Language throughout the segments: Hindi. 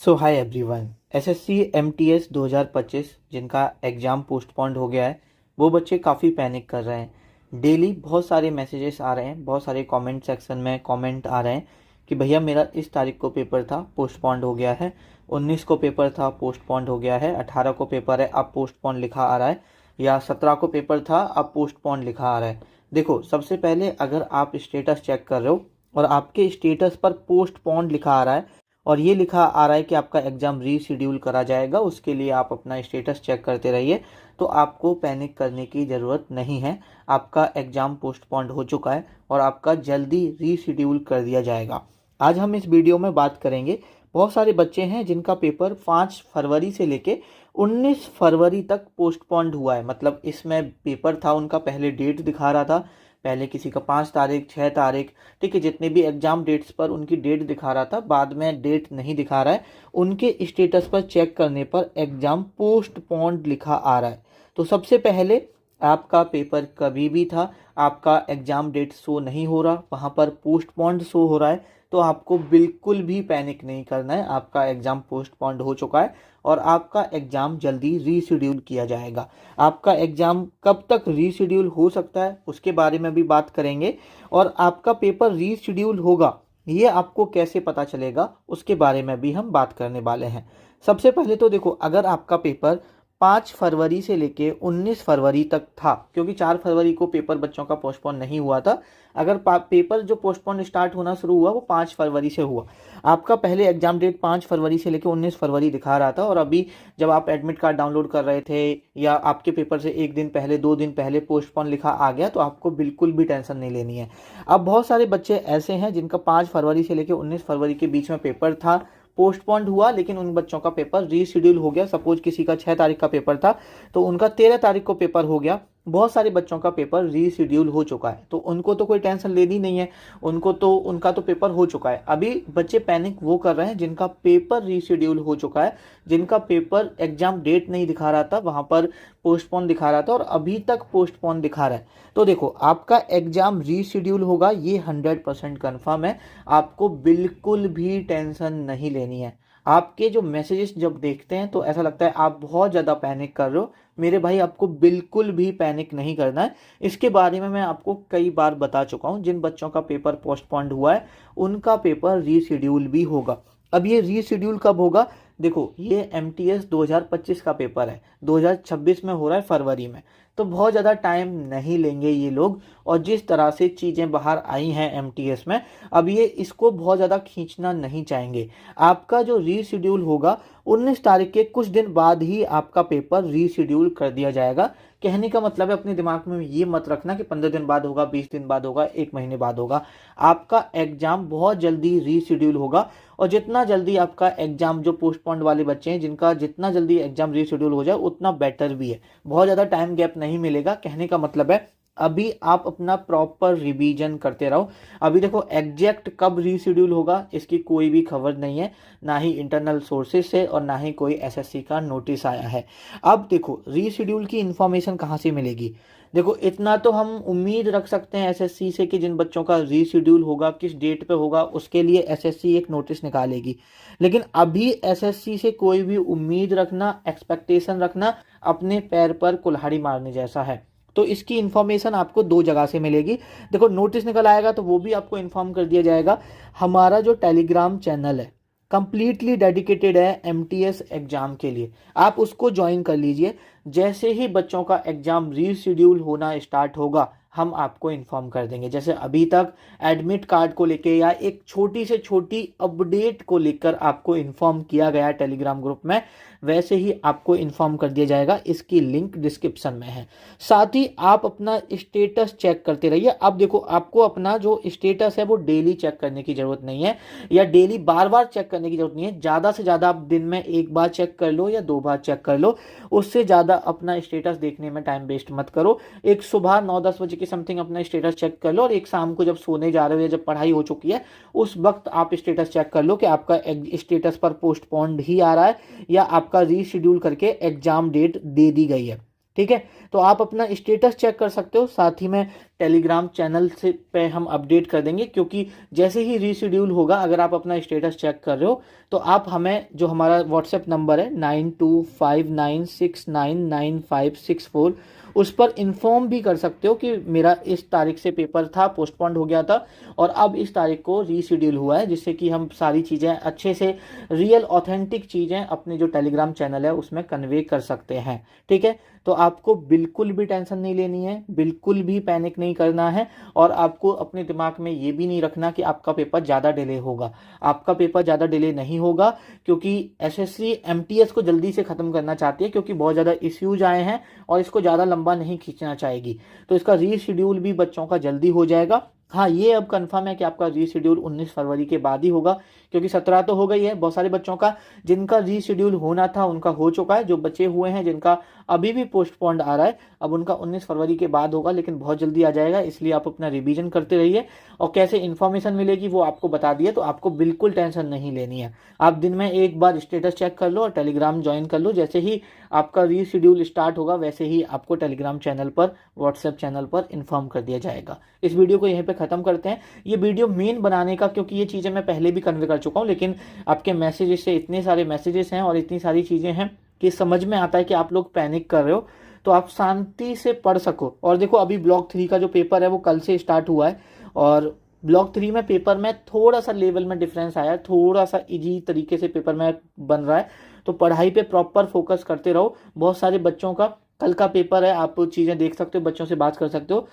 सो हाय एवरीवन। एसएससी एमटीएस 2025 जिनका एग्ज़ाम पोस्टपोन्ड हो गया है वो बच्चे काफ़ी पैनिक कर रहे हैं। डेली बहुत सारे मैसेजेस आ रहे हैं, बहुत सारे कमेंट सेक्शन में कमेंट आ रहे हैं कि भैया मेरा इस तारीख को पेपर था पोस्टपोन्ड हो गया है, 19 को पेपर था पोस्टपोन्ड हो गया है, 18 को पेपर है अब पोस्टपोन्ड लिखा आ रहा है, या 17 को पेपर था अब पोस्टपोन्ड लिखा आ रहा है। देखो, सबसे पहले अगर आप स्टेटस चेक कर रहे हो और आपके स्टेटस पर पोस्टपोन्ड लिखा आ रहा है और ये लिखा आ रहा है कि आपका एग्ज़ाम रीशेड्यूल करा जाएगा, उसके लिए आप अपना स्टेटस चेक करते रहिए, तो आपको पैनिक करने की ज़रूरत नहीं है। आपका एग्ज़ाम पोस्टपोन्ड हो चुका है और आपका जल्दी रीशेड्यूल कर दिया जाएगा। आज हम इस वीडियो में बात करेंगे, बहुत सारे बच्चे हैं जिनका पेपर 5 फरवरी से लेके 19 फरवरी तक पोस्टपोन्ड हुआ है। मतलब इसमें पेपर था, उनका पहले डेट दिखा रहा था, पहले किसी का 5 तारीख, 6 तारीख, ठीक है, जितने भी एग्जाम डेट्स पर उनकी डेट दिखा रहा था, बाद में डेट नहीं दिखा रहा है। उनके स्टेटस पर चेक करने पर एग्जाम पोस्टपोन्ड लिखा आ रहा है। तो सबसे पहले आपका पेपर कभी भी था, आपका एग्जाम डेट शो नहीं हो रहा, वहाँ पर पोस्टपोन्ड शो हो रहा है, तो आपको बिल्कुल भी पैनिक नहीं करना है। आपका एग्जाम पोस्टपोन्ड हो चुका है और आपका एग्जाम जल्दी रीशेड्यूल किया जाएगा। आपका एग्जाम कब तक रीशेड्यूल हो सकता है उसके बारे में भी बात करेंगे, और आपका पेपर रीशेड्यूल होगा ये आपको कैसे पता चलेगा उसके बारे में भी हम बात करने वाले हैं। सबसे पहले तो देखो, अगर आपका पेपर 5 फरवरी से लेके 19 फरवरी तक था, क्योंकि 4 फरवरी को पेपर बच्चों का पोस्टपोन नहीं हुआ था, अगर पेपर जो पोस्टपोन स्टार्ट होना शुरू हुआ वो 5 फरवरी से हुआ। आपका पहले एग्जाम डेट 5 फरवरी से लेके 19 फरवरी दिखा रहा था, और अभी जब आप एडमिट कार्ड डाउनलोड कर रहे थे या आपके पेपर से एक दिन पहले, 2 दिन पहले पोस्टपोन लिखा आ गया, तो आपको बिल्कुल भी टेंशन नहीं लेनी है। अब बहुत सारे बच्चे ऐसे हैं जिनका 5 फरवरी से लेके 19 फरवरी के बीच में पेपर था, पोस्टपोन्ड हुआ, लेकिन उन बच्चों का पेपर रीशेड्यूल हो गया। सपोज किसी का 6 तारीख का पेपर था तो उनका 13 तारीख को पेपर हो गया। बहुत सारे बच्चों का पेपर रीशेड्यूल हो चुका है, तो उनको तो कोई टेंशन लेनी नहीं है, उनका तो पेपर हो चुका है। अभी बच्चे पैनिक वो कर रहे हैं जिनका पेपर रीशेड्यूल हो चुका है, जिनका पेपर एग्जाम डेट नहीं दिखा रहा था, वहां पर पोस्टपोन दिखा रहा था और अभी तक पोस्टपोन दिखा रहा है। तो देखो, आपका एग्जाम रीशेड्यूल होगा ये 100% कन्फर्म है। आपको बिल्कुल भी टेंशन नहीं लेनी है। आपके जो मैसेजेस जब देखते हैं तो ऐसा लगता है आप बहुत ज़्यादा पैनिक कर रहे हो। मेरे भाई, आपको बिल्कुल भी पैनिक नहीं करना है। इसके बारे में मैं आपको कई बार बता चुका हूँ। जिन बच्चों का पेपर पोस्टपोन्ड हुआ है उनका पेपर रीशेड्यूल भी होगा। अब ये रीशेड्यूल कब होगा? देखो, ये एमटीएस 2025 का पेपर है, 2026 में हो रहा है फरवरी में, तो बहुत ज़्यादा टाइम नहीं लेंगे ये लोग। और जिस तरह से चीज़ें बाहर आई हैं एमटीएस में, अब ये इसको बहुत ज़्यादा खींचना नहीं चाहेंगे। आपका जो रीशेड्यूल होगा 19 तारीख के कुछ दिन बाद ही आपका पेपर रीशेड्यूल कर दिया जाएगा। कहने का मतलब है, अपने दिमाग में ये मत रखना कि 15 दिन बाद होगा, 20 दिन बाद होगा, 1 महीने बाद होगा। आपका एग्जाम बहुत जल्दी रीशेड्यूल होगा, और जितना जल्दी आपका एग्जाम, जो पोस्टपोन्ड वाले बच्चे हैं जिनका जितना जल्दी एग्जाम रीशेड्यूल हो जाए उतना बेटर भी है। बहुत ज़्यादा टाइम गैप नहीं मिलेगा। कहने का मतलब है, अभी आप अपना प्रॉपर रिवीजन करते रहो। अभी देखो, एग्जैक्ट कब रीशेड्यूल होगा इसकी कोई भी खबर नहीं है, ना ही इंटरनल सोर्सेज से और ना ही कोई एसएससी का नोटिस आया है। अब देखो, रीशेड्यूल की इंफॉर्मेशन कहाँ से मिलेगी? देखो, इतना तो हम उम्मीद रख सकते हैं एसएससी से कि जिन बच्चों का रीशेड्यूल होगा, किस डेट पे होगा, उसके लिए एसएससी एक नोटिस निकालेगी। लेकिन अभी एसएससी से कोई भी उम्मीद रखना, एक्सपेक्टेशन रखना, अपने पैर पर कुल्हाड़ी मारने जैसा है। तो इसकी इन्फॉर्मेशन आपको 2 जगह से मिलेगी। देखो, नोटिस निकल आएगा तो वो भी आपको इन्फॉर्म कर दिया जाएगा। हमारा जो टेलीग्राम चैनल है कंप्लीटली डेडिकेटेड है एमटीएस एग्जाम के लिए, आप उसको ज्वाइन कर लीजिए। जैसे ही बच्चों का एग्जाम रीशेड्यूल होना स्टार्ट होगा हम आपको इन्फॉर्म कर देंगे। जैसे अभी तक एडमिट कार्ड को लेके या एक छोटी से छोटी अपडेट को लेकर आपको इन्फॉर्म किया गया टेलीग्राम ग्रुप में, वैसे ही आपको इन्फॉर्म कर दिया जाएगा। इसकी लिंक डिस्क्रिप्शन में है। साथ ही आप अपना स्टेटस चेक करते रहिए। अब देखो, आपको अपना जो स्टेटस है वो डेली चेक करने की ज़रूरत नहीं है, या डेली बार बार चेक करने की जरूरत नहीं है। ज़्यादा से ज़्यादा आप दिन में 1 बार चेक कर लो या 2 बार चेक कर लो, उससे ज़्यादा अपना स्टेटस देखने में टाइम वेस्ट मत करो। एक सुबह 9-10 बजे के समथिंग अपना स्टेटस चेक कर लो, और एक शाम को जब सोने जा रहे हो या जब पढ़ाई हो चुकी है उस वक्त आप स्टेटस चेक कर लो कि आपका स्टेटस पर पोस्टपोन्ड ही आ रहा है या आपका रीशेड्यूल करके एग्जाम डेट दे दी गई है। ठीक है, तो आप अपना स्टेटस चेक कर सकते हो। साथ ही में टेलीग्राम चैनल से पे हम अपडेट कर देंगे, क्योंकि जैसे ही रीशेड्यूल होगा, अगर आप अपना स्टेटस चेक कर रहे हो तो आप हमें, जो हमारा व्हाट्सएप नंबर है 9259699564, उस पर इन्फॉर्म भी कर सकते हो कि मेरा इस तारीख से पेपर था, पोस्टपोन्ड हो गया था और अब इस तारीख को रीशेड्यूल हुआ है, जिससे कि हम सारी चीज़ें अच्छे से, रियल ऑथेंटिक चीज़ें अपने जो टेलीग्राम चैनल है उसमें कन्वे कर सकते हैं। ठीक है, तो आपको बिल्कुल भी टेंशन नहीं लेनी है, बिल्कुल भी पैनिक नहीं करना है, और आपको अपने दिमाग में ये भी नहीं रखना कि आपका पेपर ज़्यादा डिले होगा। आपका पेपर ज़्यादा डिले नहीं होगा, क्योंकि एसएससी एमटीएस को जल्दी से ख़त्म करना चाहती है, क्योंकि बहुत ज़्यादा इश्यूज आए हैं और इसको ज़्यादा लंबा नहीं खींचना चाहेगी। तो इसका रीशेड्यूल भी बच्चों का जल्दी हो जाएगा। हाँ, ये अब कंफर्म है कि आपका रीशेड्यूल 19 फरवरी के बाद ही होगा, क्योंकि 17 तो हो गई है। बहुत सारे बच्चों का जिनका रीशेड्यूल होना था उनका हो चुका है, जो बचे हुए हैं जिनका अभी भी पोस्टपोन्ड आ रहा है, अब उनका 19 फरवरी के बाद होगा, लेकिन बहुत जल्दी आ जाएगा। इसलिए आप अपना रिवीजन करते रहिए, और कैसे इन्फॉर्मेशन मिलेगी वो आपको बता दिए, तो आपको बिल्कुल टेंशन नहीं लेनी है। आप दिन में एक बार स्टेटस चेक कर लो और टेलीग्राम ज्वाइन कर लो। जैसे ही आपका रीशेड्यूल स्टार्ट होगा वैसे ही आपको टेलीग्राम चैनल पर, व्हाट्सएप चैनल पर इन्फॉर्म कर दिया जाएगा। इस वीडियो को यहीं पे ख़त्म करते हैं। ये वीडियो मेन बनाने का, क्योंकि ये चीज़ें मैं पहले भी कन्वे कर चुका हूँ, लेकिन आपके मैसेजेस से, इतने सारे मैसेजेस हैं और इतनी सारी चीज़ें हैं कि समझ में आता है कि आप लोग पैनिक कर रहे हो, तो आप शांति से पढ़ सको। और देखो, अभी ब्लॉक 3 का जो पेपर है वो कल से स्टार्ट हुआ है, और ब्लॉक 3 में पेपर में थोड़ा सा लेवल में डिफरेंस आया है, थोड़ा सा इजी तरीके से पेपर में बन रहा है। तो पढ़ाई पे प्रॉपर फोकस करते रहो। बहुत सारे बच्चों का कल का पेपर है, आप चीज़ें देख सकते हो, बच्चों से बात कर सकते हो।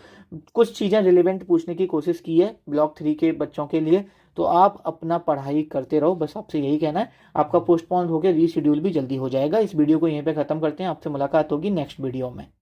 कुछ चीज़ें रिलेवेंट पूछने की कोशिश की है ब्लॉक 3 के बच्चों के लिए। तो आप अपना पढ़ाई करते रहो, बस आपसे यही कहना है। आपका पोस्टपोन होकर रीशेड्यूल भी जल्दी हो जाएगा। इस वीडियो को यहीं पे ख़त्म करते हैं, आपसे मुलाकात होगी नेक्स्ट वीडियो में।